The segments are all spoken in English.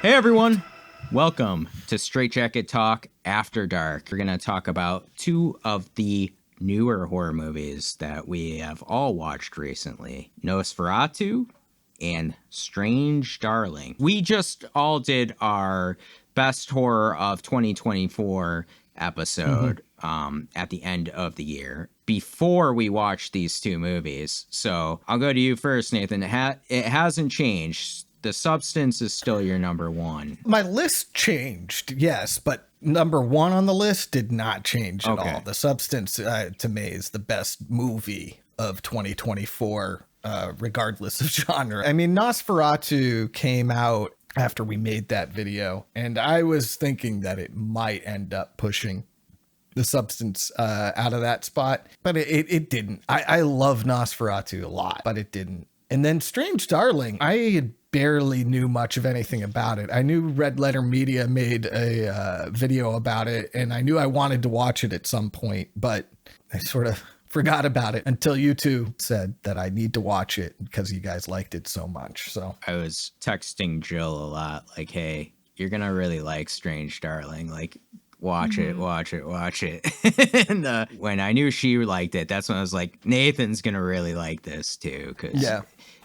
Hey everyone, welcome to Straight Jacket Talk After Dark. We're going to talk about two of the newer horror movies that we have all watched recently, Nosferatu and Strange Darling. We just all did our best horror of 2024 episode at the end of the year before we watched these two movies. So I'll go to you first, Nathan. It hasn't changed. The substance is still your number one. My list changed, yes, but number one on the list did not change at all. The substance, to me, is the best movie of 2024, regardless of genre. I mean, Nosferatu came out after we made that video, and I was thinking that it might end up pushing the substance out of that spot, but it didn't. I love Nosferatu a lot, but it didn't. And then Strange Darling, I barely knew much of anything about it. I knew Red Letter Media made a video about it, and I knew I wanted to watch it at some point, but I sort of forgot about it until you two said that I need to watch it because you guys liked it so much. So I was texting Gill a lot, like, hey, you're going to really like Strange Darling. Like, watch it. And when I knew she liked it, that's when I was like, Nathan's going to really like this too.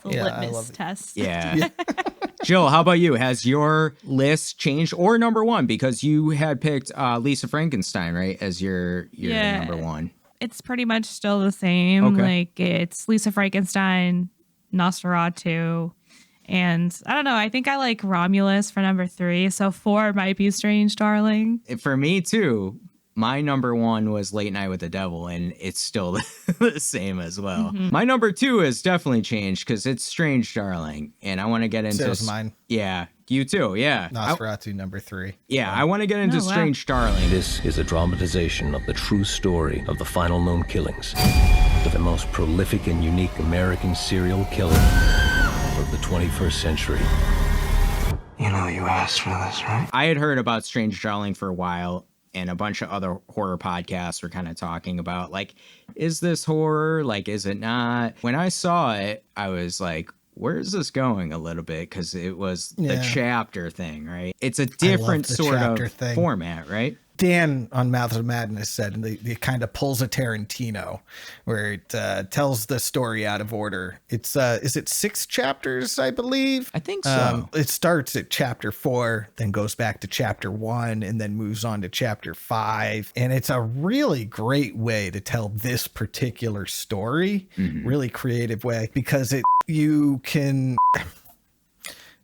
Litmus test. Yeah. Jill, how about you? Has your list changed, or number one? Because you had picked Lisa Frankenstein, right, as your number one. It's pretty much still the same. Okay. Like, it's Lisa Frankenstein, Nosferatu, and I don't know. I think I like Romulus for number 3. So 4 might be Strange Darling. For me too. My number one was Late Night with the Devil, and it's still the same as well. Mm-hmm. My number 2 has definitely changed because it's Strange Darling, and I want to get into... So mine. Yeah, you too, yeah. Nosferatu, number 3. Yeah, I want to get into Strange Darling. This is a dramatization of the true story of the final known killings of the most prolific and unique American serial killer of the 21st century. You know you asked for this, right? I had heard about Strange Darling for a while, and a bunch of other horror podcasts were kind of talking about, like, is this horror? Like, is it not? When I saw it, I was like, where is this going a little bit? Because it was the chapter thing, right? It's a different sort of format, right? Dan on Mouths of Madness said it kind of pulls a Tarantino where it tells the story out of order. It's is it 6 chapters, I believe? I think so. It starts at chapter 4, then goes back to chapter 1, and then moves on to chapter 5. And it's a really great way to tell this particular story, really creative way, because you can...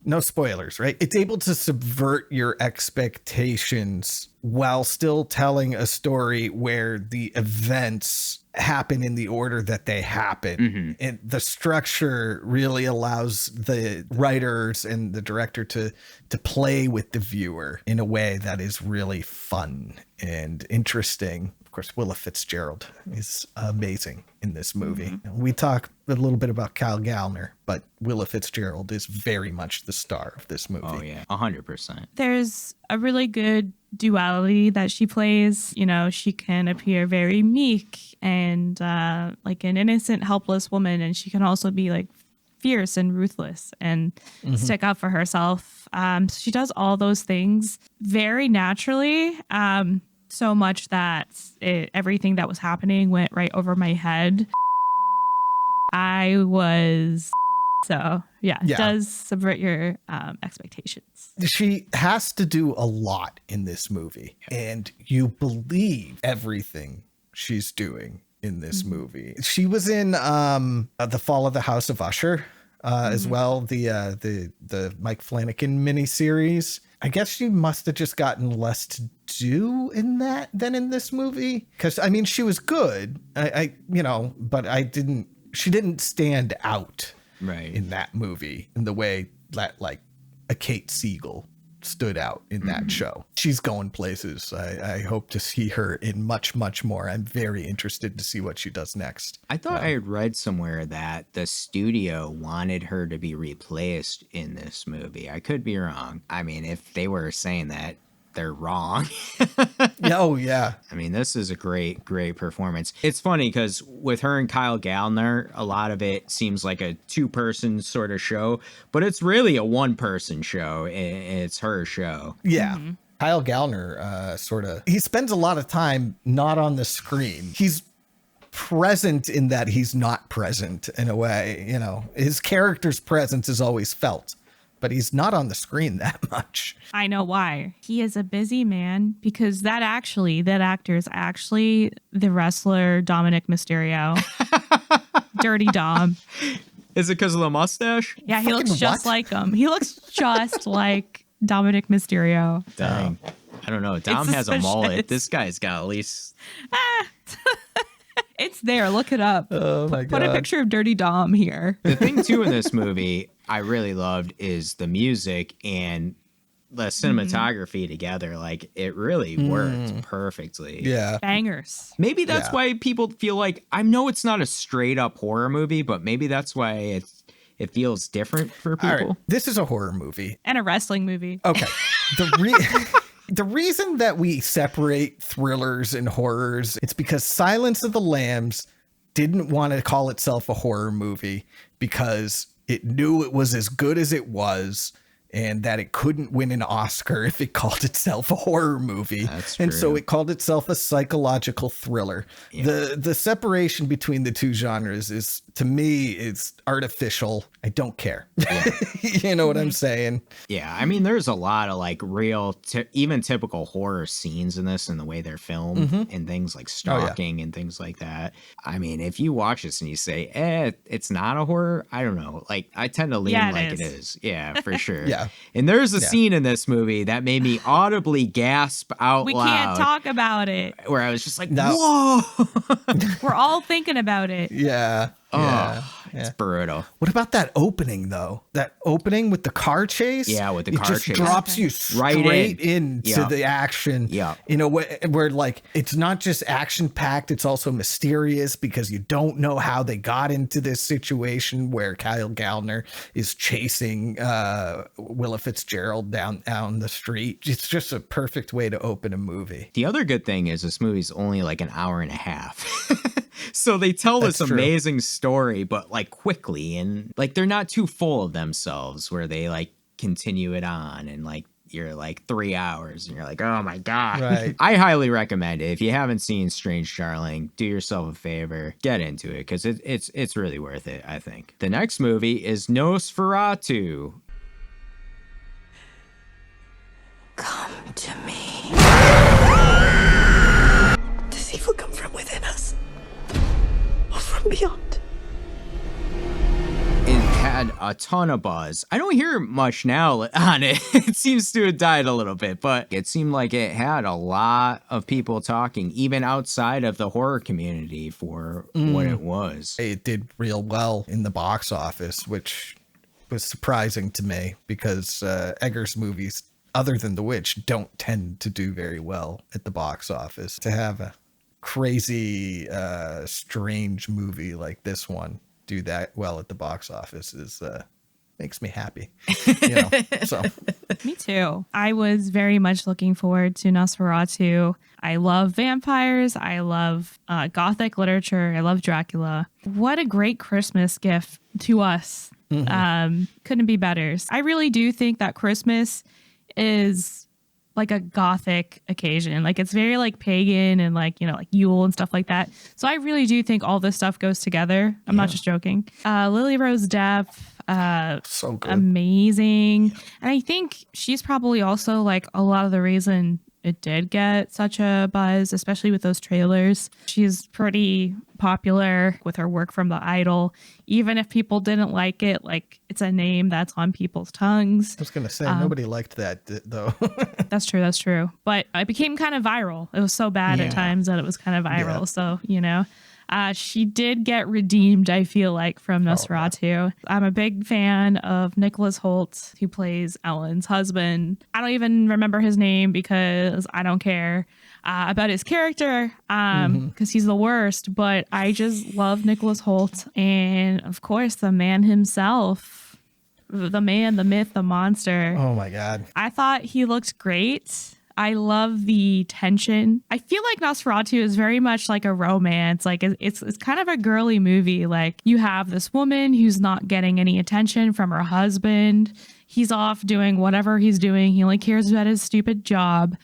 No spoilers, right? It's able to subvert your expectations while still telling a story where the events happen in the order that they happen. And the structure really allows the writers and the director to play with the viewer in a way that is really fun and interesting. Of course, Willa Fitzgerald is amazing in this movie. We talk a little bit about Kyle Gallner, but Willa Fitzgerald is very much the star of this movie. Oh, yeah, 100%. There's a really good duality that she plays. You know, she can appear very meek and like an innocent, helpless woman, and she can also be like fierce and ruthless and stick up for herself. So she does all those things very naturally. So much that everything that was happening went right over my head. It does subvert your expectations. She has to do a lot in this movie, and you believe everything she's doing in this movie. She was in The Fall of the House of Usher as well, the Mike Flanagan miniseries. I guess she must have just gotten less to do in that than in this movie, because I mean, she was good, but she didn't stand out right in that movie in the way that like a Kate Siegel stood out in that show. She's going places. I hope to see her in much, much more. I'm very interested to see what she does next. I thought I had read somewhere that the studio wanted her to be replaced in this movie. I could be wrong. I mean, if they were saying that, they're wrong. Oh, yeah. I mean, this is a great performance. It's funny because with her and Kyle Gallner, a lot of it seems like a two-person sort of show, but it's really a one-person show. It's her show. Yeah. Mm-hmm. Kyle Gallner, he spends a lot of time not on the screen. He's present in that he's not present in a way. You know, his character's presence is always felt, but he's not on the screen that much. I know why. He is a busy man because that actor is actually the wrestler Dominic Mysterio. Dirty Dom. Is it because of the mustache? Yeah, he looks just like him. He looks just like Dominic Mysterio. Dang. I don't know. Dom has a mullet. This guy's got at least... It's there. Look it up. Oh, my God. Put a picture of Dirty Dom here. The thing, too, in this movie I really loved is the music and the cinematography together. Like, it really worked perfectly. Yeah. Bangers. Maybe that's why people feel like... I know it's not a straight-up horror movie, but maybe that's why it feels different for people. All right. This is a horror movie. And a wrestling movie. Okay. The reason that we separate thrillers and horrors, it's because Silence of the Lambs didn't want to call itself a horror movie because it knew it was as good as it was and that it couldn't win an Oscar if it called itself a horror movie. That's true. And so it called itself a psychological thriller. Yeah. The separation between the two genres is, to me, it's artificial. I don't care. Yeah. You know what I'm saying? Yeah. I mean, there's a lot of like real, even typical horror scenes in this and the way they're filmed and things like stalking and things like that. I mean, if you watch this and you say, it's not a horror, I don't know. Like, I tend to lean like it is. Yeah, for sure. Yeah. And there's a scene in this movie that made me audibly gasp out loud. We can't talk about it. Where I was just like, whoa. We're all thinking about it. Yeah. It's brutal. What about that opening, though? That opening with the car chase? Yeah, with the car chase. It just drops you straight into the action in a way where, like, it's not just action-packed, it's also mysterious because you don't know how they got into this situation where Kyle Gallner is chasing Willa Fitzgerald down the street. It's just a perfect way to open a movie. The other good thing is this movie's only like an hour and a half. So they tell this amazing story, but like quickly, and like they're not too full of themselves where they like continue it on and like you're like 3 hours and you're like, oh my God. Right. I highly recommend it. If you haven't seen Strange Darling, do yourself a favor, get into it because it's really worth it, I think. The next movie is Nosferatu. Come to me. Does evil come from within us? Or from beyond? It had a ton of buzz. I don't hear much now on it. It seems to have died a little bit, but it seemed like it had a lot of people talking, even outside of the horror community, for what it was. It did real well in the box office, which was surprising to me because Eggers movies, other than The Witch, don't tend to do very well at the box office. To have a crazy, strange movie like this one do that well at the box office is makes me happy. You know, so me too. I was very much looking forward to Nosferatu. I love vampires. I love Gothic literature. I love Dracula. What a great Christmas gift to us. Couldn't be better. I really do think that Christmas is like a Gothic occasion. Like it's very like pagan and like, you know, like Yule and stuff like that. So I really do think all this stuff goes together. I'm not just joking. Lily Rose Depp, so good. Amazing. And I think she's probably also like a lot of the reason it did get such a buzz, especially with those trailers. She's pretty popular with her work from The Idol. Even if people didn't like it, like it's a name that's on people's tongues. I was going to say, nobody liked that, though. That's true. But it became kind of viral. It was so bad at times that it was kind of viral. So, you know, she did get redeemed, I feel like, from Nosferatu. I'm a big fan of Nicholas Hoult, who plays Ellen's husband. I don't even remember his name because I don't care about his character because he's the worst. But I just love Nicholas Hoult. And, of course, the man himself, the man, the myth, the monster. Oh, my God. I thought he looked great. I love the tension. I feel like Nosferatu is very much like a romance. Like it's kind of a girly movie. Like you have this woman who's not getting any attention from her husband. He's off doing whatever he's doing. He only cares about his stupid job.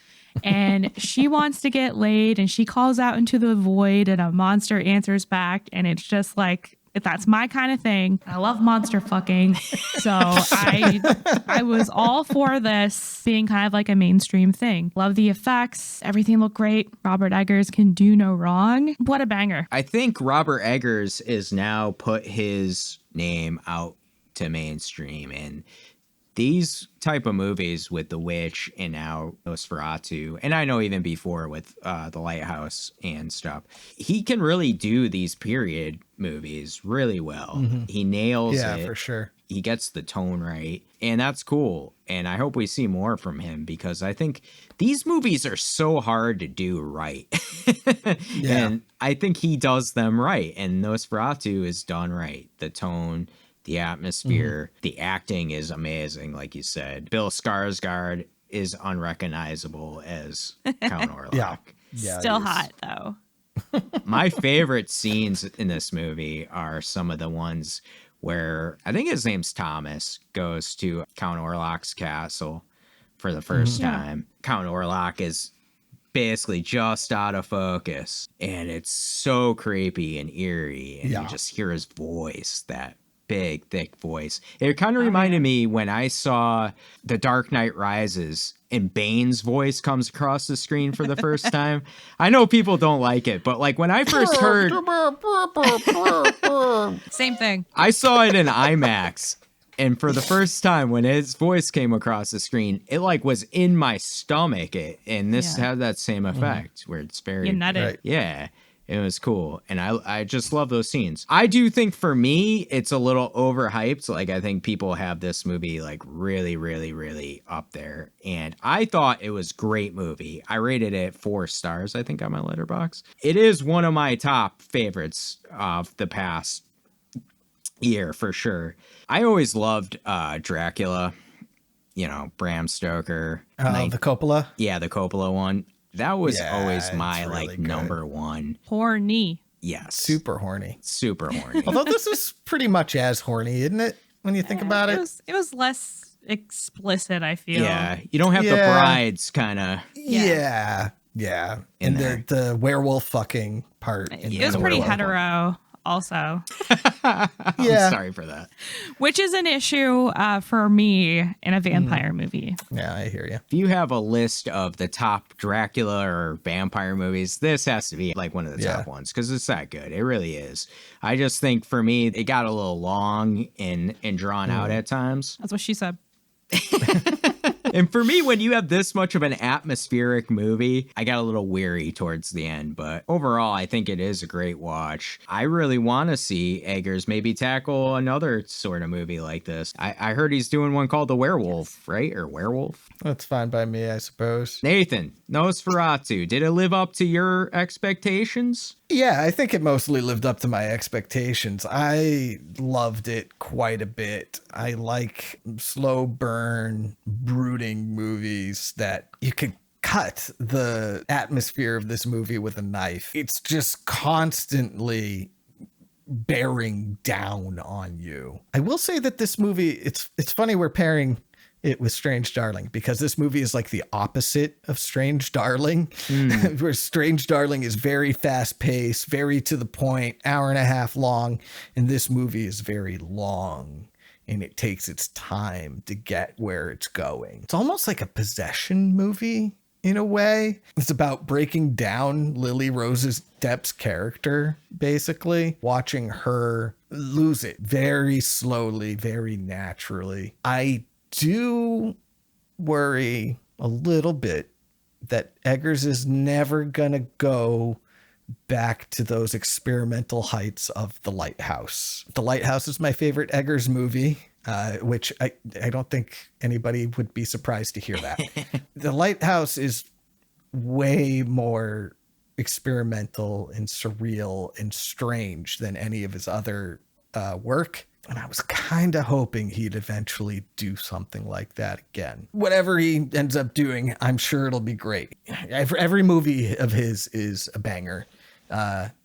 And she wants to get laid, and she calls out into the void, and a monster answers back. And it's just like, that's my kind of thing. I love monster fucking. So I was all for this being kind of like a mainstream thing. Love the effects. Everything looked great. Robert Eggers can do no wrong. What a banger. I think Robert Eggers is now put his name out to mainstream, and these type of movies with The Witch and now Nosferatu, and I know even before with The Lighthouse and stuff, he can really do these period movies really well. Mm-hmm. He nails it. Yeah, for sure. He gets the tone right, and that's cool. And I hope we see more from him, because I think these movies are so hard to do right. Yeah. And I think he does them right, and Nosferatu is done right. The tone, the atmosphere, the acting is amazing, like you said. Bill Skarsgård is unrecognizable as Count Orlok. Yeah, still hot, though. My favorite scenes in this movie are some of the ones where, I think his name's Thomas, goes to Count Orlok's castle for the first time. Count Orlok is basically just out of focus, and it's so creepy and eerie, and you just hear his voice, that big, thick voice. It kind of reminded me when I saw The Dark Knight Rises and Bane's voice comes across the screen for the first time. I know people don't like it, but like when I first heard... Same thing. I saw it in IMAX, and for the first time when his voice came across the screen, it like was in my stomach. And this had that same effect where it's very... You nutted. Right. Yeah. It was cool. And I just love those scenes. I do think for me, it's a little overhyped. Like, I think people have this movie like really, really, really up there. And I thought it was a great movie. I rated it 4 stars, I think, on my Letterboxd. It is one of my top favorites of the past year, for sure. I always loved Dracula, you know, Bram Stoker. The Coppola? Yeah, the Coppola one. That was always my really like number one. Horny. Yes. Super horny. Super horny. Although this is pretty much as horny, isn't it? When you think about it. It was less explicit, I feel. Yeah. You don't have the brides kind of. Yeah. And the werewolf fucking part. It was pretty hetero. Also, I'm sorry for that. Which is an issue for me in a vampire movie. Yeah, I hear you. If you have a list of the top Dracula or vampire movies, this has to be like one of the top ones, because it's that good. It really is. I just think for me, it got a little long and drawn out at times. That's what she said. And for me, when you have this much of an atmospheric movie, I got a little weary towards the end. But overall, I think it is a great watch. I really want to see Eggers maybe tackle another sort of movie like this. I heard he's doing one called The Werewolf, right? Or Werewolf? That's fine by me, I suppose. Nathan, Nosferatu, did it live up to your expectations? Yeah, I think it mostly lived up to my expectations. I loved it quite a bit. I like slow burn, brooding movies that you could cut the atmosphere of this movie with a knife. It's just constantly bearing down on you. I will say that this movie, it's funny we're pairing it with Strange Darling, because this movie is like the opposite of Strange Darling, where Strange Darling is very fast paced, very to the point, hour and a half long. And this movie is very long, and it takes its time to get where it's going. It's almost like a possession movie in a way. It's about breaking down Lily Rose Depp's character, basically, watching her lose it very slowly, very naturally. I do worry a little bit that Eggers is never gonna go back to those experimental heights of The Lighthouse. The Lighthouse is my favorite Eggers movie, which I don't think anybody would be surprised to hear that. The Lighthouse is way more experimental and surreal and strange than any of his other work. And I was kind of hoping he'd eventually do something like that again. Whatever he ends up doing, I'm sure it'll be great. Every movie of his is a banger.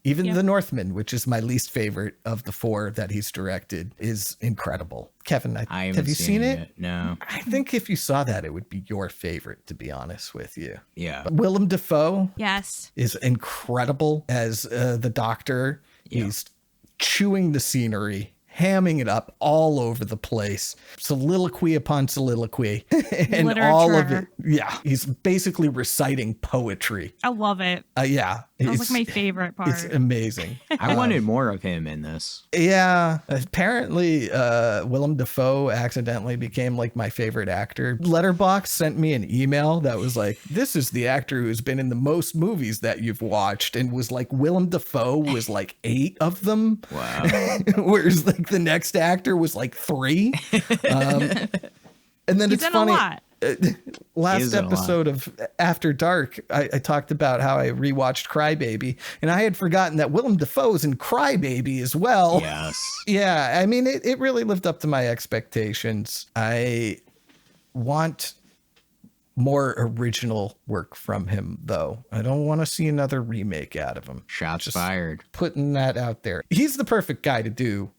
Even The Northman, which is my least favorite of the 4 that he's directed, is incredible. Kevin, have you seen it? No. I think if you saw that, it would be your favorite, to be honest with you. Yeah. Willem Dafoe Yes. is incredible as the doctor. Yeah. He's chewing the scenery, hamming it up all over the place. Soliloquy upon soliloquy. And Literature. all of it. Yeah. He's basically reciting poetry. I love it. Yeah. That was like my favorite part. It's amazing. I wanted more of him in this. Yeah. Apparently, Willem Dafoe accidentally became like my favorite actor. Letterboxd sent me an email that was like, this is the actor who's been in the most movies that you've watched. And was like, Willem Dafoe was like 8 of them. Wow. Whereas like the next actor was like 3. And then He's it's in funny. a lot. Last episode of After Dark, I talked about how I rewatched Crybaby, and I had forgotten that Willem Dafoe's in Crybaby as well. Yes. Yeah, I mean, it really lived up to my expectations. I want more original work from him, though. I don't want to see another remake out of him. Shots fired. Putting that out there. He's the perfect guy to do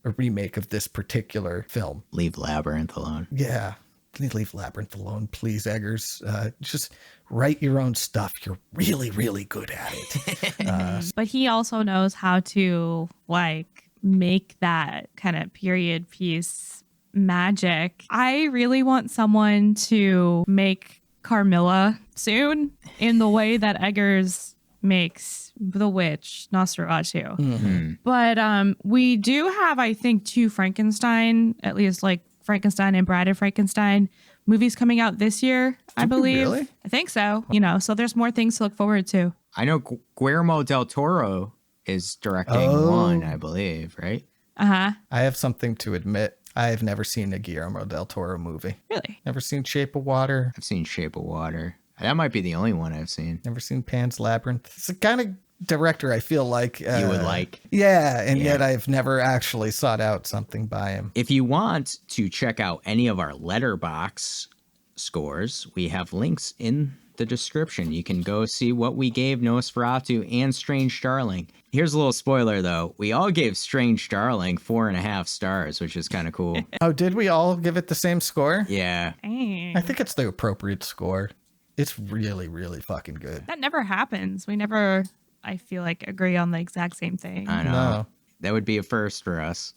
a remake of this particular film. Leave Labyrinth alone. Yeah. Leave Labyrinth alone, please, Eggers. Just write your own stuff. You're really, really good at it. But he also knows how to like make that kind of period piece magic. I really want someone to make Carmilla soon in the way that Eggers makes the witch Nosferatu. Mm-hmm. But we do have, I think, 2 Frankenstein, at least like Frankenstein and Bride of Frankenstein movies coming out this year, I believe. Really? I think so. So there's more things to look forward to. I know Guillermo del Toro is directing one, I believe, right? Uh-huh. I have something to admit. I have never seen a Guillermo del Toro movie. Really? Never seen Shape of Water. I've seen Shape of Water. That might be the only one I've seen. Never seen Pan's Labyrinth. It's the kind of director I feel like You would like. Yeah, and yet I've never actually sought out something by him. If you want to check out any of our letterbox scores, we have links in the description. You can go see what we gave Nosferatu and Strange Darling. Here's a little spoiler, though. We all gave Strange Darling 4.5 stars, which is kind of cool. Oh, did we all give it the same score? Yeah. Dang. I think it's the appropriate score. It's really, really fucking good. That never happens. We never, I feel like, agree on the exact same thing. I know. No. That would be a first for us.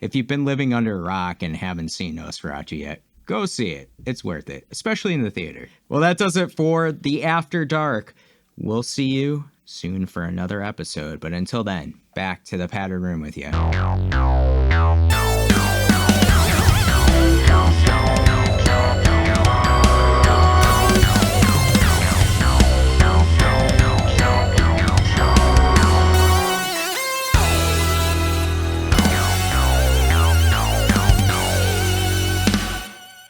If you've been living under a rock and haven't seen Nosferatu yet, go see it. It's worth it, especially in the theater. Well, that does it for the After Dark. We'll see you soon for another episode. But until then, back to the padded room with you.